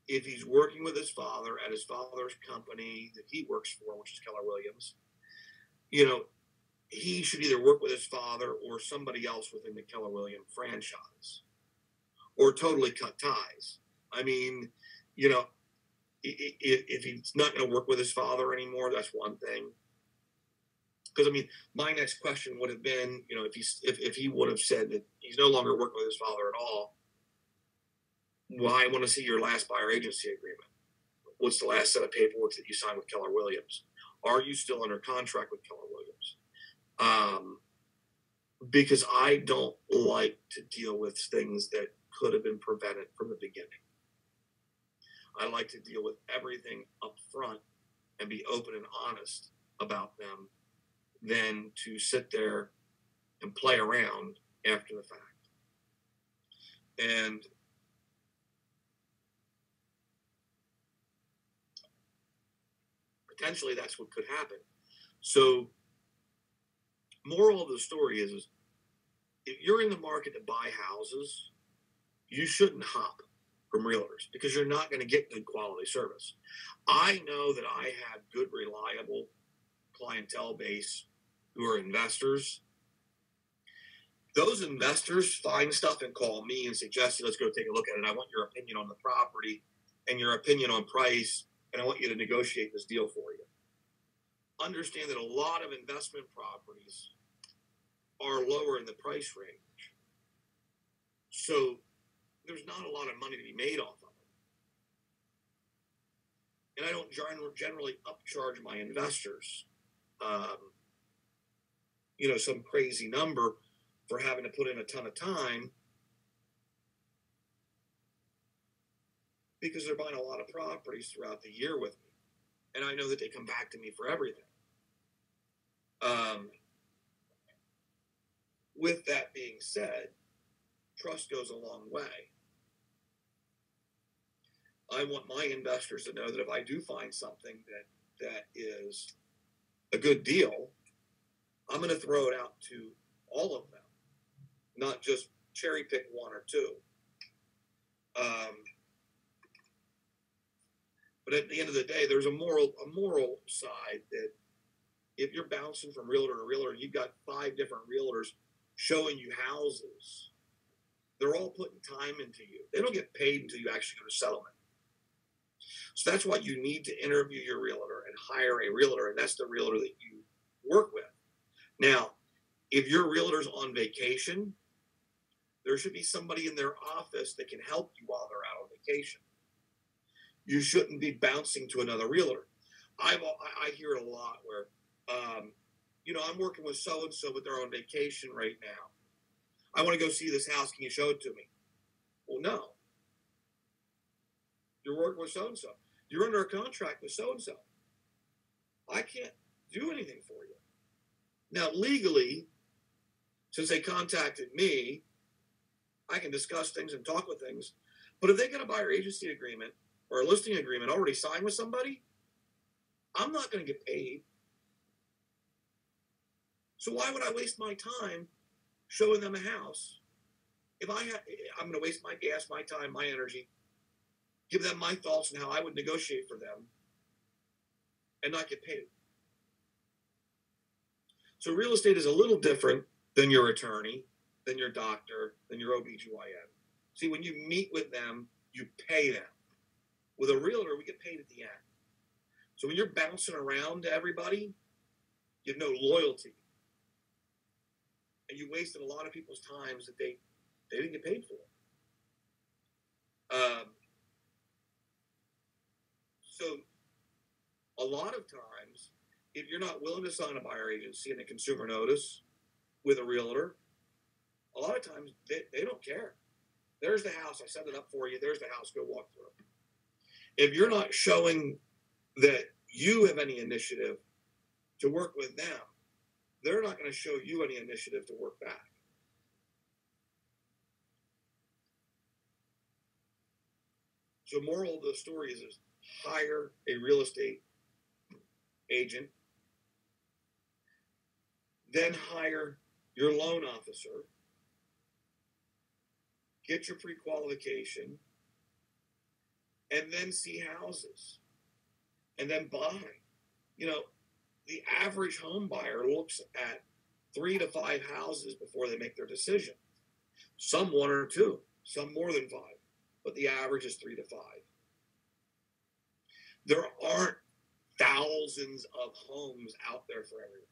If he's working with his father at his father's company that he works for, which is Keller Williams, he should either work with his father or somebody else within the Keller Williams franchise, or totally cut ties. I mean, if he's not going to work with his father anymore, that's one thing. Because my next question would have been, if he would have said that he's no longer working with his father at all, well, I want to see your last buyer agency agreement. What's the last set of paperwork that you signed with Keller Williams? Are you still under contract with Keller Williams? Because I don't like to deal with things that could have been prevented from the beginning. I like to deal with everything up front and be open and honest about them than to sit there and play around after the fact. And potentially that's what could happen. So, moral of the story is if you're in the market to buy houses, you shouldn't hop from realtors because you're not going to get good quality service. I know that I have good, reliable clientele base who are investors. Those investors find stuff and call me and say, Jesse, let's go take a look at it. I want your opinion on the property and your opinion on price, and I want you to negotiate this deal for you. Understand that a lot of investment properties are lower in the price range. So there's not a lot of money to be made off of it. And I don't generally upcharge my investors, some crazy number for having to put in a ton of time because they're buying a lot of properties throughout the year with me. And I know that they come back to me for everything. With that being said, trust goes a long way. I want my investors to know that if I do find something that is a good deal, I'm going to throw it out to all of them, not just cherry pick one or two. But at the end of the day, there's a moral side that if you're bouncing from realtor to realtor, you've got 5 different realtors showing you houses. They're all putting time into you. They don't get paid until you actually go to settlement. So that's why you need to interview your realtor and hire a realtor, and that's the realtor that you work with. Now, if your realtor's on vacation, there should be somebody in their office that can help you while they're out on vacation. You shouldn't be bouncing to another realtor. I hear it a lot where, I'm working with so-and-so, but they're on vacation right now. I want to go see this house. Can you show it to me? Well, no. You're working with so-and-so. You're under a contract with so-and-so. I can't do anything for you. Now, legally, since they contacted me, I can discuss things and talk with things. But if they got a buyer agency agreement or a listing agreement already signed with somebody, I'm not going to get paid. So why would I waste my time showing them a house if I'm going to waste my gas, my time, my energy, give them my thoughts on how I would negotiate for them and not get paid? So real estate is a little different than your attorney, than your doctor, than your OBGYN. See, when you meet with them, you pay them. With a realtor, we get paid at the end. So when you're bouncing around to everybody, you have no loyalty. And you wasted a lot of people's times that they didn't get paid for. So a lot of times, if you're not willing to sign a buyer agency and a consumer notice with a realtor, a lot of times they don't care. There's the house. I set it up for you. There's the house. Go walk through it. If you're not showing that you have any initiative to work with them, they're not going to show you any initiative to work back. So moral of the story is hire a real estate agent Then hire your loan officer, get your pre-qualification, and then see houses, and then buy. You know, the average home buyer looks at 3 to 5 houses before they make their decision. Some 1 or 2, some more than 5, but the average is 3 to 5. There aren't thousands of homes out there for everyone.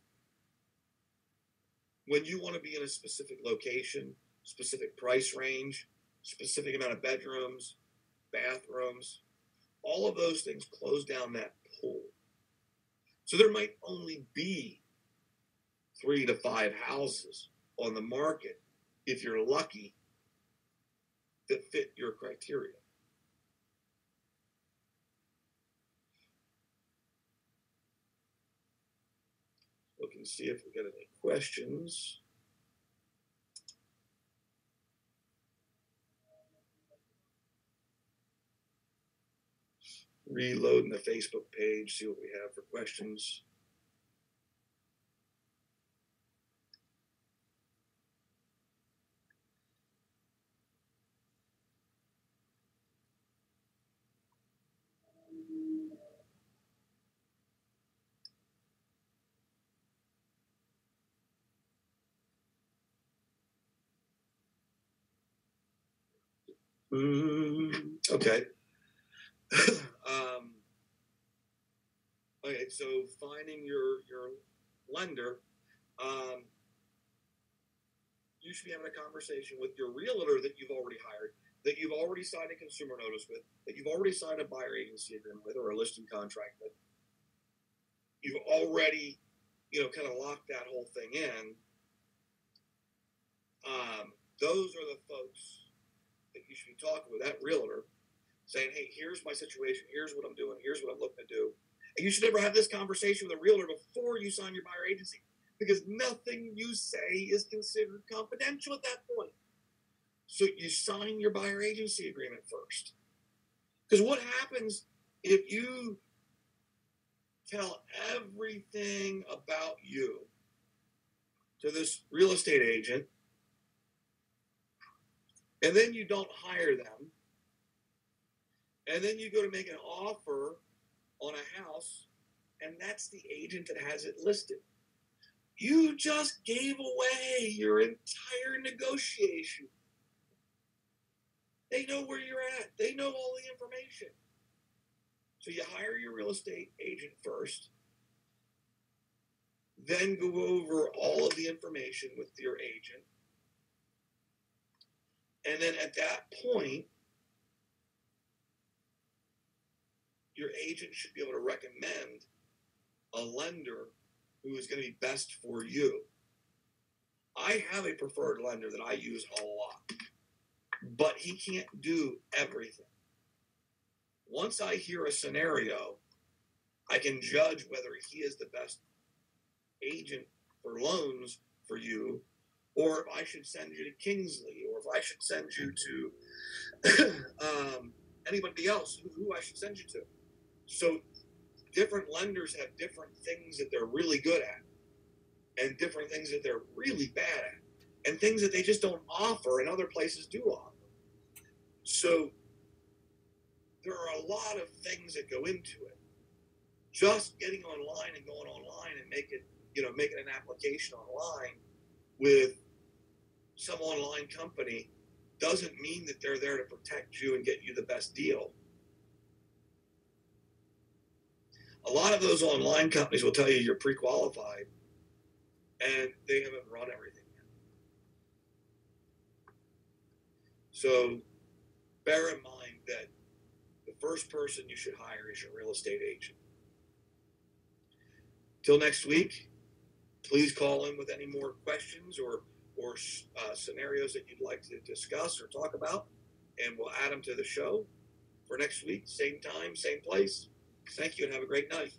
When you want to be in a specific location, specific price range, specific amount of bedrooms, bathrooms, all of those things close down that pool. So there might only be 3 to 5 houses on the market, if you're lucky, that fit your criteria. Look and see if we got any questions. Reloading the Facebook page, see what we have for questions. Okay. Okay, so finding your lender, you should be having a conversation with your realtor that you've already hired, that you've already signed a consumer notice with, that you've already signed a buyer agency agreement with, or a listing contract with. You've already, kind of locked that whole thing in. Those are the folks that you should be talking with, that realtor, saying, hey, here's my situation, here's what I'm doing, here's what I'm looking to do. And you should never have this conversation with a realtor before you sign your buyer agency, because nothing you say is considered confidential at that point. So you sign your buyer agency agreement first. Because what happens if you tell everything about you to this real estate agent, and then you don't hire them, and then you go to make an offer on a house, and that's the agent that has it listed? You just gave away your entire negotiation. They know where you're at. They know all the information. So you hire your real estate agent first, then go over all of the information with your agent. And then at that point, your agent should be able to recommend a lender who is going to be best for you. I have a preferred lender that I use a lot, but he can't do everything. Once I hear a scenario, I can judge whether he is the best agent for loans for you, or if I should send you to Kingsley, or if I should send you to anybody else, who I should send you to. So different lenders have different things that they're really good at, and different things that they're really bad at, and things that they just don't offer and other places do offer. So there are a lot of things that go into it. Just getting online and going online and making an application online with some online company doesn't mean that they're there to protect you and get you the best deal. A lot of those online companies will tell you you're pre-qualified, and they haven't run everything yet. So bear in mind that the first person you should hire is your real estate agent. Till next week, please call in with any more questions or scenarios that you'd like to discuss or talk about, and we'll add them to the show for next week. Same time, same place. Thank you, and have a great night.